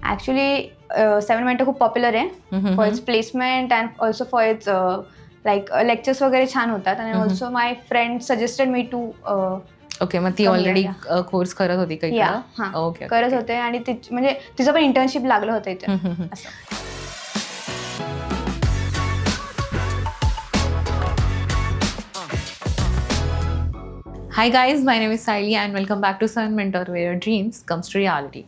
Actually 7 मिनिटं खूप popular आहे for its placement and also for its like lectures वगैरे छान होतात आणि also my friend suggested me to okay. मग ती ऑलरेडी कोर्स करत होती काही? ओके, करत होते आणि म्हणजे तिचं पण इंटर्नशिप लागलं होतं इथे असं. Hi guys, my name is Saili and welcome back to Sun Mentor, where your dreams comes to reality.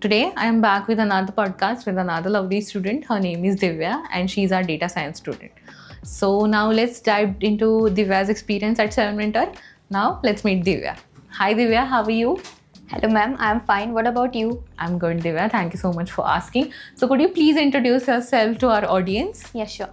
Today I am back with another podcast with another lovely student. Her name is Divya and she's our data science student. So now let's dive into Divya's experience at Sun Mentor. Now let's meet Divya. Hi Divya, how are you? Hello ma'am, I am fine. What about you? I'm good Divya, thank you so much for asking. So could you please introduce yourself to our audience? Yes, sure.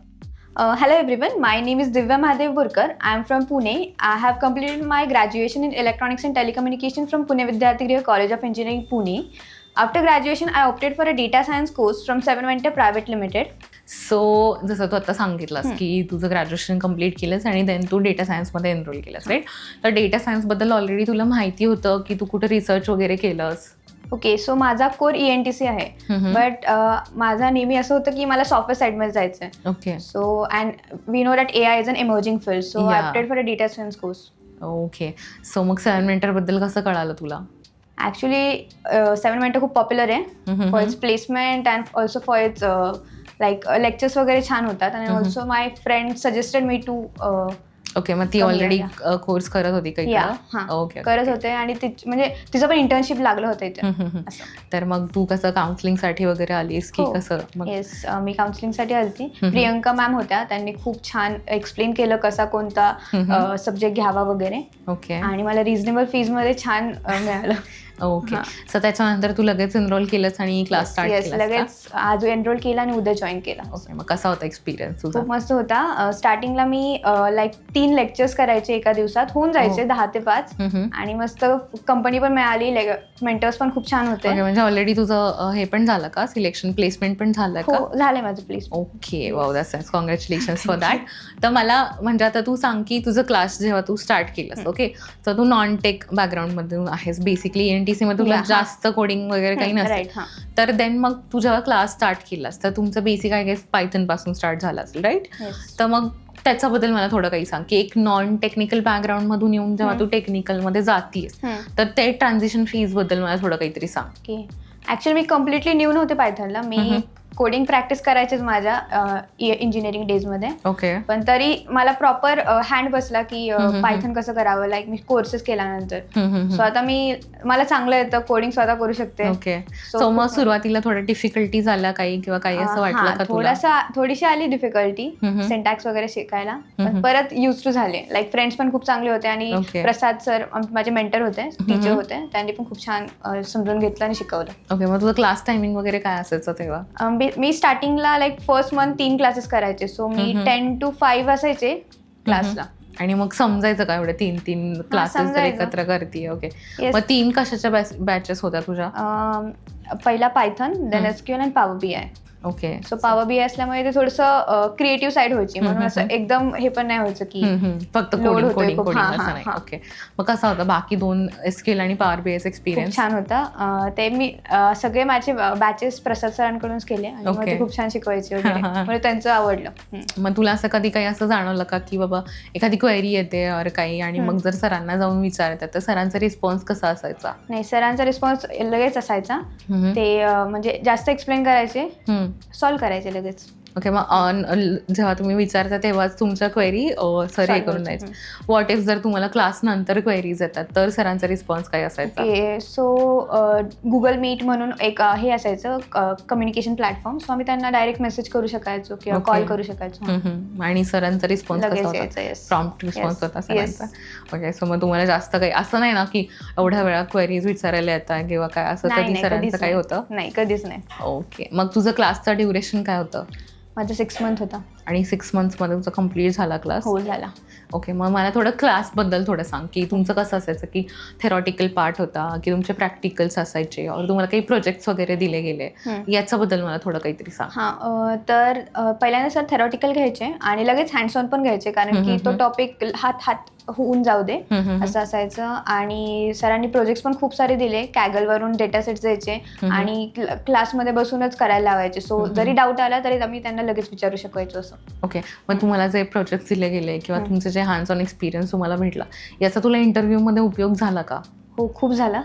Hello everyone, my name is Divya Mahadev Burkar. I am from Pune. I have completed my graduation in Electronics and Telecommunication from Pune Vidyarthigriha College of Engineering, Pune. After graduation, I opted for a data science course from 7 Private Limited. So जसं तू आता सांगितलंस की तुझं graduation complete केलंस आणि then तू data सायन्समध्ये enrol केलंस, right? तर डेटा सायन्सबद्दल ऑलरेडी तुला माहिती होतं की तू कुठं रिसर्च वगैरे केलंस? ओके, सो माझा कोर ENTC आहे, बट माझा नेहमी असं होतं की मला सॉफ्टवेअर साईडमध्ये जायचं आहे. Okay. So and we know that AI is an emerging field, so I opted for a data science course. Okay. So मग 7 मिनिटरबद्दल कसं कळालं तुला? ॲक्च्युली 7 मिनिटं खूप पॉप्युलर आहे for its placement and also for its like lectures वगैरे छान होतात आणि also my friend suggested me to. Okay. मग ती ऑलरेडी कोर्स करत होती काही? ओके, करत होते आणि म्हणजे तिचं पण इंटर्नशिप लागलं होतं इथे असं. तर मग तू कसं काउन्सिलिंगसाठी वगैरे आलीस की कसं? येस, मी काउन्सिलिंगसाठी आली होती. प्रियंका मॅम होत्या, त्यांनी खूप छान एक्सप्लेन केलं कसा कोणता सब्जेक्ट घ्यावा वगैरे. ओके. आणि मला रिझनेबल फीजमध्ये छान मिळालं. ओके. सो त्याच्यानंतर तू लगेच एनरोल केलंस आणि क्लास स्टार्ट केला? लगेच आज एनरोल केला आणि उद्या जॉईन केला. ओके. मग कसा होता एक्सपिरियन्स तुझा? खूप मस्त होता. स्टार्टिंगला मी लाईक 3 लेक्चर्स करायचे एका दिवसात, होऊन जायचे 10 ते 5 आणि मस्त कंपनी पण मिळाली, मेंटर्स पण खूप छान होते. म्हणजे ऑलरेडी तुझं हे पण झालं का, सिलेक्शन प्लेसमेंट पण झालं का? हो, झालंय माझं placement. Okay, wow, that's nice, congratulations for that. तर मला म्हणजे आता तू सांग की तुझं क्लास जेव्हा तू स्टार्ट केलंस, ओके, तर तू नॉन टेक बॅकग्राऊंडमधून आहेस, बेसिकली ENTC मध्ये तुला जास्त कोडिंग वगैरे काही नसेल, तर देन मग तू जेव्हा क्लास स्टार्ट केलास तर तुमचं बेसिक आय गेस पायथन पासून स्टार्ट झालं असेल, राईट? तर मग त्याच्याबद्दल मला थोडं काही सांग की एक नॉन टेक्निकल बॅकग्राऊंड मधून येऊन जेव्हा तू टेक्निकल मध्ये जातीयस तर ते ट्रान्झिशन फीज बद्दल मला थोडं काहीतरी सांग. ओके, ऍक्च्युअली मी कम्प्लिटली न्यू नव्हते पायथनला. मी कोडिंग प्रॅक्टिस करायचेच माझ्या इंजिनिअरिंग डेजमध्ये. ओके. पण तरी मला प्रॉपर हँड बसला की पायथन कसं करावं, लाईक मी कोर्सेस केल्यानंतर. सो आता मला चांगलं येतं, कोडिंग स्वतः करू शकते. ओके. सो मग सुरुवातीला थोडं डिफिकल्टी झाल्या काही किंवा काही असं वाटलं का तुला? थोडीशी आली डिफिकल्टी, सिंटॅक्स वगैरे शिकायला, पण परत यूज टू झाले. लाईक फ्रेंड्स पण खूप चांगले होते आणि प्रसाद सर माझे मेंटर होते, टीचर होते, त्यांनी पण खूप छान समजून घेतलं आणि शिकवलं. ओके. मग तुझं क्लास टायमिंग वगैरे काय असायचं तेव्हा? मी स्टार्टिंगला लाईक फर्स्ट मंथ 3 क्लासेस करायचे, सो मी 10 to 5 असायचे क्लासला. आणि मग समजायचं का एवढे 3 क्लासेस एकत्र करते? ओके. मग 3 कशाच्या बॅचेस होत्या तुझ्या? पहिला पायथन, देन SQL आणि power BI. Okay. So power BI असल्यामुळे ते थोडंसं क्रिएटिव्ह साईड व्हायची, म्हणून असं एकदम हे पण नाही व्हायचं की फक्त कोडिंग असं नाही. ओके. मग कसा होता बाकी 2 SQL आणि पॉवर BI एक्सपिरियन्स? छान होता. ते मी सगळे माझे बॅचेस प्रसाद सरांकडूनच केले आणि मग ते खूप छान शिकवायचे वगैरे, म्हणजे त्यांचं आवडलं. मग तुला असं कधी काही असं जाणवलं का की बाबा एखादी क्वेरी येते और काही आणि मग जर सरांना जाऊन विचारतात तर सरांचा रिस्पॉन्स कसा असायचा? नाही, सरांचा रिस्पॉन्स लगेच असायचा. ते म्हणजे जास्त एक्सप्लेन करायचे, सॉल्व्ह करायचे लगेच. ओके. मग जेव्हा तुम्ही विचारता तेव्हाच तुमच्या क्वेरी सर हे करून द्यायचं. व्हॉट इफ जर तुम्हाला क्लास नंतर क्वेरीज येतात तर सरांचा रिस्पॉन्स काय असायचा? ओके, सो गुगल मीट म्हणून एक हे असायचं कम्युनिकेशन प्लॅटफॉर्म, सो आम्ही त्यांना डायरेक्ट मेसेज करू शकायचो किंवा कॉल करू शकायचो. आणि सरांचा रिस्पॉन्स कसा होता? प्रॉम्प्ट रिस्पॉन्स होता सरांचा? ओके. सो मग तुम्हाला जास्त काही असं नाही ना की एवढ्या वेळा क्वेरीज विचारायला येतात किंवा काय असं कधी सरांचं काही होतं? नाही, कधीच नाही. ओके. मग तुझं क्लासचं ड्युरेशन काय होतं? माझं 6 मंथ होता. आणि 6 मंथ्समध्ये तुमचा कम्प्लीट झाला क्लास? हो झाला. ओके, मग मला थोडं क्लासबद्दल थोडं सांग की तुमचं कसं असायचं, की थेरॉटिकल पार्ट होता की तुमचे प्रॅक्टिकल्स असायचे और तुम्हाला काही प्रोजेक्ट्स वगैरे दिले गेले, याच्याबद्दल मला थोडं काहीतरी सांग. हां, तर पहिल्यांदा सर थेरॉटिकल घ्यायचे आणि लगेच हँड्स ऑन पण घ्यायचे, कारण की तो टॉपिक हात होऊन जाऊ दे असं असायचं. आणि सरांनी प्रोजेक्ट्स पण खूप सारे दिले, कॅगलवरून डेटा सेट्स द्यायचे आणि क्लासमध्ये बसूनच करायला लावायचे. सो जरी डाऊट आला तरी आम्ही त्यांना लगेच विचारू शकवायचो असं. ओके, मग तुम्हाला जे प्रोजेक्ट दिले गेले किंवा तुमचे जे हँड्स ऑन एक्सपिरियन्स तुम्हाला भेटला, याचा तुला इंटरव्ह्यूमध्ये उपयोग झाला का? हो, खूप झाला.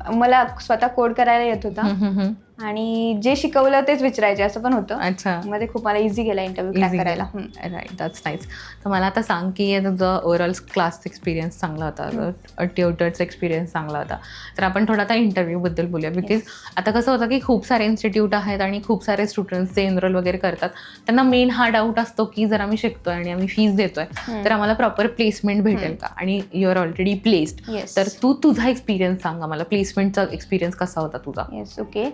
मला स्वतः कोड करायला येत होता आणि जे शिकवलं तेच विचारायचे असं पण होतं. अच्छा, मध्ये खूप मला इझी गेला इंटरव्ह्यू क्रॅक करायला. Right, that's nice. तर मला आता सांग की तुझा ओव्हरऑल क्लासचा एक्सपिरियन्स चांगला होता, ट्युटरचा एक्सपिरियन्स चांगला होता, तर आपण थोडा आता इंटरव्ह्यूबद्दल बोलूया. बिकॉज आता कसं होतं की खूप सारे इन्स्टिट्यूट आहेत आणि खूप सारे स्टुडंट्स जे एनरोल वगैरे करतात, त्यांना मेन हा डाऊट असतो की जर आम्ही शिकतोय आणि आम्ही फीस देतोय तर आम्हाला प्रॉपर प्लेसमेंट भेटेल का, आणि यू आर ऑलरेडी प्लेस्ड. तर तू तुझा एक्सपिरियन्स सांगा मला, प्लेसमेंटचा एक्सपिरियन्स कसा होता तुझा? Yes, okay.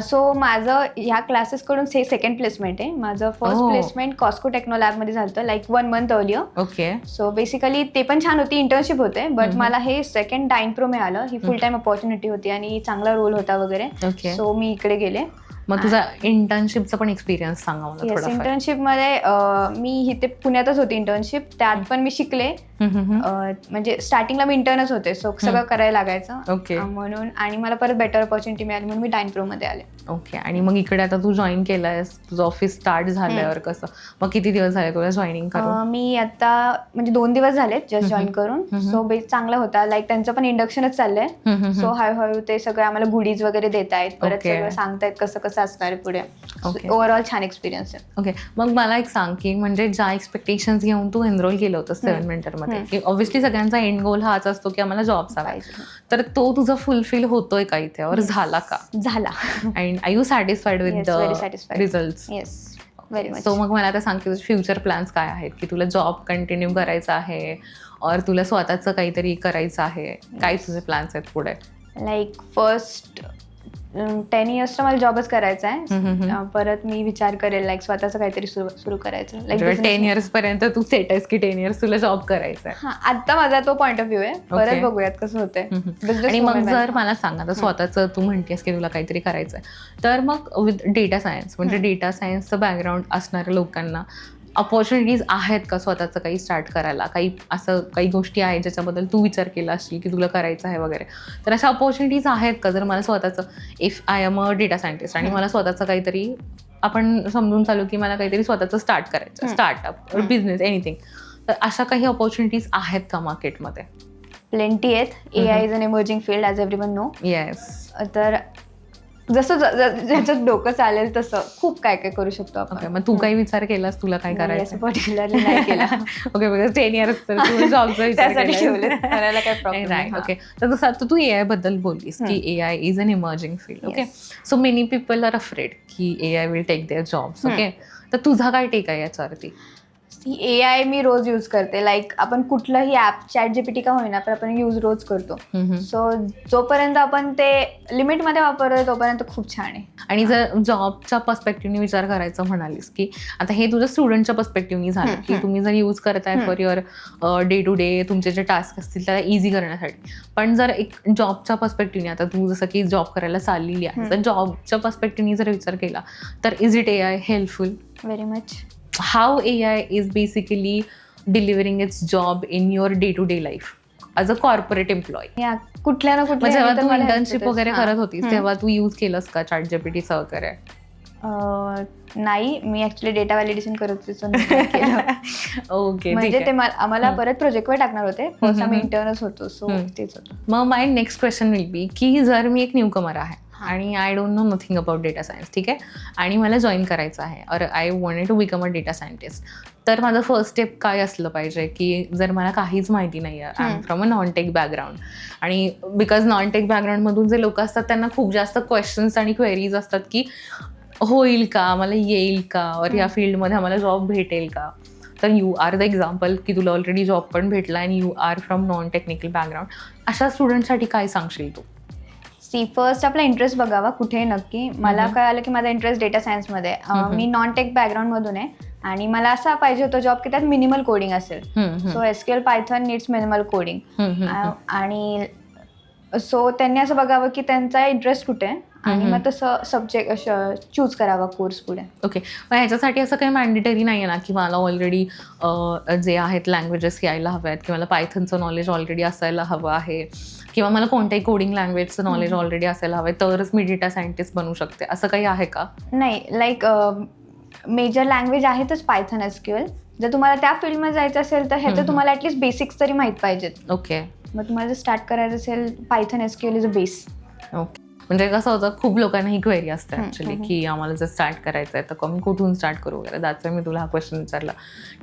सो माझं ह्या क्लासेसकडून सेकंड प्लेसमेंट आहे. माझं फर्स्ट प्लेसमेंट कॉस्को टेक्नो लॅबमध्ये झालं होतं, like 1 month earlier. Okay. So basically ते पण छान होती, इंटर्नशिप होते, बट मला हे सेकंड डाईन प्रो मिळालं. ही फुल टाइम अपॉर्च्युनिटी होती आणि चांगला रोल होता वगैरे. सो मी इकडे गेले. मग तुझा इंटर्नशिपचा पण एक्सपिरियन्स सांगा मला थोडाफार. इंटर्नशिपमध्ये मी इथे पुण्यातच होती इंटर्नशिप, त्यात पण मी शिकले. म्हणजे स्टार्टिंगला मी इंटर्नच होते, सो सगळं करायला लागायचं म्हणून, आणि मला परत बेटर अपॉर्च्युनिटी मिळाली म्हणून मी डाईन प्रो मध्ये आले. ओके, आणि मग इकडे आता तू जॉईन केलंयस, तुझं ऑफिस स्टार्ट झाल्यावर कसं, मग किती दिवस झाले तुला जॉईनिंग करून? मी आता म्हणजे 2 दिवस झालेत जस्ट जॉईन करून. सो बेस चांगला होता, लाईक त्यांचं पण इंडक्शनच चाललंय. सो हळूहळू ते सगळं आम्हाला गुडीज वगैरे देत आहेत, परत सगळं सांगतायत कसं कसं असणार आहे पुढे. ओव्हरऑल छान एक्सपिरियन्स आहे. ओके, मग मला एक सांग की म्हणजे ज्या एक्सपेक्टेशन्स घेऊन तू एनरोल केलं होतं 7 मेंटरमध्ये, की ऑब्व्हियसली सगळ्यांचा एंड गोल हाच असतो की आम्हाला जॉब हवा, तर तो तुझा फुलफिल होतोय का इथे, और झाला का? झाला. And are you satisfied with the results? Yes, very much. So मग मला आता सांग की तुझे फ्युचर प्लॅन्स काय आहेत, की तुला जॉब कंटिन्यू करायचा आहे और तुला स्वतःचं काहीतरी करायचं आहे, काय तुझे प्लॅन्स आहेत पुढे? लाईक फर्स्ट 10 इयर्सचा मला जॉबच करायचा आहे. परत मी विचार करेल लाईक स्वतःचं काहीतरी सुरू करायचं. लाईक 10 इयर्स पर्यंत तू सेट आहेस की 10 इयर्स तुला जॉब करायचा आहे? हा, आता माझा तो पॉईंट ऑफ व्ह्यू आहे. परत बघूयात कसं होतंय. आणि मग जर मला सांग, आता स्वतःचं तू म्हणतेस की तुला काहीतरी करायचं आहे, तर मग विथ डेटा सायन्स, म्हणजे डेटा सायन्सचं बॅकग्राऊंड असणाऱ्या लोकांना अपॉर्च्युनिटीज आहेत का स्वतःचं काही स्टार्ट करायला? काही गोष्टी आहेत ज्याच्याबद्दल तू विचार केला असेल की तुला करायचं आहे वगैरे, तर अशा अपॉर्च्युनिटीज आहेत का? जर मला स्वतःचं, if I am a data scientist आणि मला स्वतःचं काहीतरी, आपण समजून चालू की मला काहीतरी स्वतःचं स्टार्ट करायचं, स्टार्टअप बिझनेस एनिथिंग, तर अशा काही अपॉर्च्युनिटीज आहेत का मार्केटमध्ये? प्लेंटी आहेत. AI is an emerging field, as everyone know. Yes. तर जसं ज्याच्यात डोकं चालेल तसं खूप काय काय करू शकतो आपण. मग तू काही विचार केलास तुला काय करायचं? पर्टिक्युलरली नाही केला. ओके, बिकॉज 10 इयर्स तर तू जॉबचा विचार करायला काय प्रॉब्लेम नाही. ओके, तर जसं आता तू AI बद्दल बोललीस की AI is an emerging field. Okay, so many people are afraid की AI will take their jobs. Okay, तर तुझा काय टेक आहे याच्यावरती? AI मी रोज यूज करते. लाईक आपण कुठलंही ऍप, ChatGPT का होईना, पण आपण यूज रोज करतो. सो जोपर्यंत आपण ते लिमिटमध्ये वापरतो तोपर्यंत खूप छान आहे. आणि जर जॉबच्या पर्स्पेक्टिव्हने विचार करायचं म्हणालीस की आता हे तुझं स्टुडंटच्या पर्स्पेक्टिव्हनी झालं की तुम्ही जर यूज करताय for your day to day, तुमचे जे टास्क असतील त्याला इझी करण्यासाठी, पण जर एक जॉबच्या पर्स्पेक्टिव्हने, आता तू जसं की जॉब करायला चाललेली आहे, तर जॉबच्या पर्स्पेक्टिव्हनी जर विचार केला तर is it AI helpful? Very much. How AI is basically delivering its job in your day-to-day life as a corporate employee? या कुठल्या ना कुठल्या, जेव्हा तू इंटर्नशिप वगैरे करत होतीस तेव्हा तू यूज केलंस का ChatGPTचं वगैरे? नाही, मी ऍक्च्युली डेटा व्हॅलिडेशन करत होते. ओके, म्हणजे ते आम्हाला परत प्रोजेक्टवर टाकणार होते. फर्स्ट आम्ही इंटर्नच होतो, सो तेच होतं. मग my next question will be की जर मी एक न्यूकमर आहे आणि I don't know nothing about data science, ठीक आहे, आणि मला जॉईन करायचं आहे, और I wanted to become a data scientist, तर माझं फर्स्ट स्टेप काय असलं पाहिजे? की जर मला काहीच माहिती नाही आहे, I am from a non tech background, आणि बिकॉज नॉन टेक बॅकग्राऊंडमधून जे लोक असतात त्यांना खूप जास्त क्वेश्चन्स आणि क्वेरीज असतात की होईल का, मला येईल का, और या फील्डमध्ये आम्हाला जॉब भेटेल का? तर यू आर द एक्झाम्पल की तुला ऑलरेडी जॉब पण भेटला आणि you are from non technical background. अशा स्टुडंटसाठी काय सांगशील तू? फर्स्ट आपला इंटरेस्ट बघावा कुठे नक्की. मला काय आलं की माझा इंटरेस्ट डेटा सायन्समध्ये. मी नॉन टेक बॅकग्राऊंडमधून आहे, आणि मला असा पाहिजे होता जॉब की त्यात मिनिमल कोडिंग असेल. So SQL Python needs minimal coding. आणि सो त्यांनी असं बघावं की त्यांचा इंटरेस्ट कुठे आहे आणि मग तसं सब्जेक्ट चूज करावा कोर्स पुढे. ओके. मग ह्याच्यासाठी असं काही मॅन्डेटरी नाही आहे ना की मला ऑलरेडी जे आहेत लँग्वेजेस यायला हव्या आहेत किंवा मला पायथनचं नॉलेज ऑलरेडी असायला हवं आहे किंवा मला कोणत्याही कोडिंग लँग्वेजचं नॉलेज ऑलरेडी असायला हवं आहे तरच मी डेटा सायंटिस्ट बनू शकते, असं काही आहे का? नाही, लाईक मेजर लँग्वेज आहेतच पायथन SQL. जर तुम्हाला त्या फील्डमध्ये जायचं असेल तर ह्याचं तुम्हाला ॲटलीस्ट बेसिक्स तरी माहीत पाहिजेत. ओके. मग तुम्हाला जर स्टार्ट करायचं असेल Python SQL is a base. Okay. म्हणजे कसं होतं खूप लोकांना ही क्वेरी असते ॲक्च्युली की आम्हाला जर स्टार्ट करायचं आहे तर मी कुठून स्टार्ट करू वगैरे. दॅट्स वाय मी तुला हा क्वेश्चन विचारला.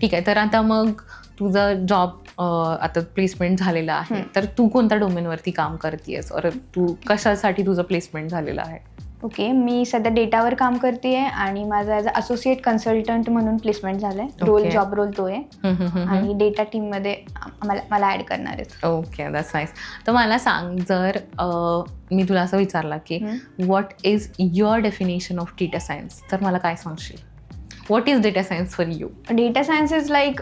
ठीक आहे, तर आता मग तुझं जॉब आता प्लेसमेंट झालेलं आहे तर तू कोणत्या डोमेनवरती काम करतेयस और तू कशासाठी तुझं प्लेसमेंट झालेलं आहे? ओके, मी सध्या डेटावर काम करते आणि माझा ॲज अ असोसिएट कन्सल्टंट म्हणून प्लेसमेंट झालं आहे. जॉब रोल तो आहे आणि डेटा टीममध्ये मला ॲड करणार आहेत. Okay, that's nice. तर मला सांग, जर मी तुला असं विचारला की what is your definition of data science, तर मला काय सांगशील? What is data science for you? Data science is like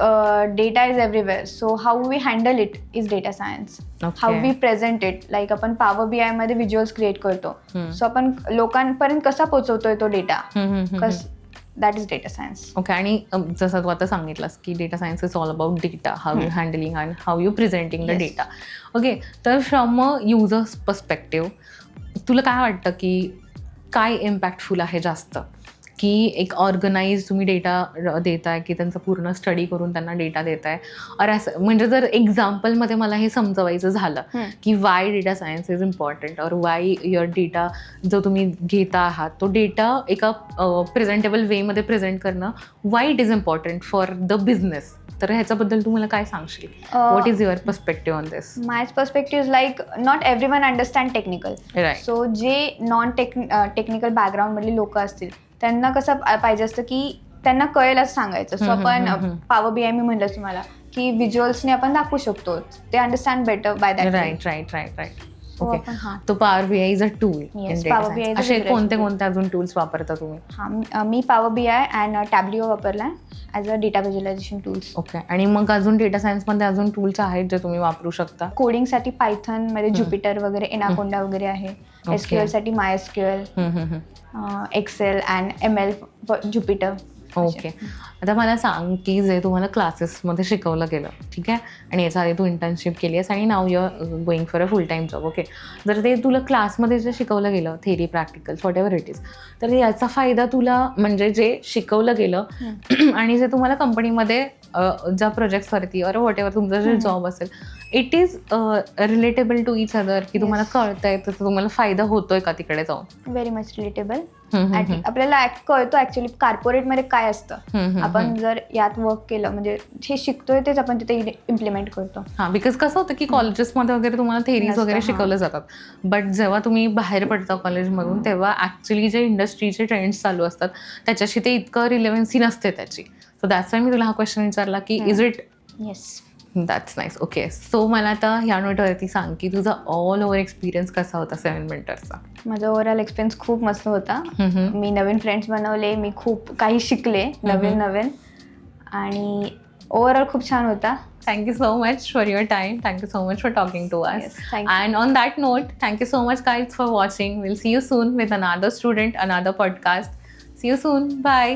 data is everywhere. So how we handle it is data science. Okay. How we present it. Like आपण Power BI मध्ये visuals create करतो. So आपण लोकांपर्यंत कसा पोहोचवतोय तो data, that is data science. Okay. आणि जसं तू आता सांगितलंस की data science is all about data, how you handling and how you presenting the data. Okay, तर फ्रॉम अ युजर्स पर्स्पेक्टिव्ह तुला काय वाटतं की काय इम्पॅक्टफुल आहे जास्त, की एक ऑर्गनाइज तुम्ही डेटा देताय की त्यांचा पूर्ण स्टडी करून त्यांना डेटा देताय, और असं म्हणजे जर एक्झाम्पलमध्ये मला हे समजवायचं झालं की Y data science is important और वाय युअर डेटा जो तुम्ही घेता आहात तो डेटा एका प्रेझेंटेबल वेमध्ये प्रेझेंट करणं, why it is important for the business, तर ह्याच्याबद्दल तू मला काय सांगशील? What is your perspective on this? My perspective is like not everyone understand technical. So जे नॉन टेक्निकल बॅकग्राऊंडमधली लोक असतील त्यांना कसं पाहिजे असतं की त्यांना कळेलच सांगायचं. सो आपण Power BI मी म्हणलं तुम्हाला की व्हिज्युअल्सने आपण दाखवू शकतो, ते understand better by that. Right. Okay, तो Power BI is a tool. असे कोणते अजून टूल्स वापरता तुम्ही? मी Power BI अँड Tableau वापरलाय as a data visualisation tools. Okay. आणि मग अजून डेटा सायन्समध्ये अजून टूल्स आहेत जे तुम्ही वापरू शकता? कोडिंगसाठी पायथन मध्ये ज्युपिटर वगैरे, एनाकोंडा वगैरे आहे. SQL साठी MySQL, Excel and ML Jupiter. Okay. आता मला सांग की जे तुम्हाला क्लासेसमध्ये शिकवलं गेलं, ठीक आहे, आणि याच्या आधी तू इंटर्नशिप केली आहेस आणि now you are going for a full time job. Okay, जर ते तुला क्लासमध्ये जे शिकवलं गेलं, theory practicals whatever it is, तर याचा फायदा तुला म्हणजे जे शिकवलं गेलं आणि जे तुम्हाला कंपनीमध्ये ज्या प्रोजेक्ट्सवरती और वॉट एव्हर तुमचा जे जॉब असेल, it is relatable to each other, की तुम्हाला कळतंय तर तुम्हाला फायदा होतोय का तिकडे जाऊन? Very much relatable. आपल्याला कळतो ऍक्च्युली कॉर्पोरेटमध्ये काय असतं. आपण जर यात वर्क केलं म्हणजे हे शिकतोय तेच आपण तिथे इम्प्लिमेंट करतो. हां, बिकॉज कसं होतं की कॉलेजेसमध्ये वगैरे तुम्हाला थेरीज वगैरे शिकवले जातात, बट जेव्हा तुम्ही बाहेर पडता कॉलेजमधून तेव्हा ॲक्च्युली जे इंडस्ट्रीचे ट्रेंड्स चालू असतात त्याच्याशी ते इतकं रिलेव्हन्सी नसते त्याची. सो दॅट्स वाय मी तुला हा क्वेश्चन विचारला की is it. Yes, that's nice. Okay, so मला आता ह्या नोटवरती सांग की तुझा ऑल ओव्हर एक्सपिरियन्स कसा होता 7 मेंटर्सचा? माझा ओव्हरऑल एक्सपिरियन्स खूप मस्त होता. मी नवीन फ्रेंड्स बनवले, मी खूप काही शिकले नवीन आणि ओव्हरऑल खूप छान होता. Thank you so much for your time. Thank you so much for talking to us. Yes, thank you. And on that note, thank you so much guys for watching. We'll see you soon with another student, another podcast. See you soon. Bye.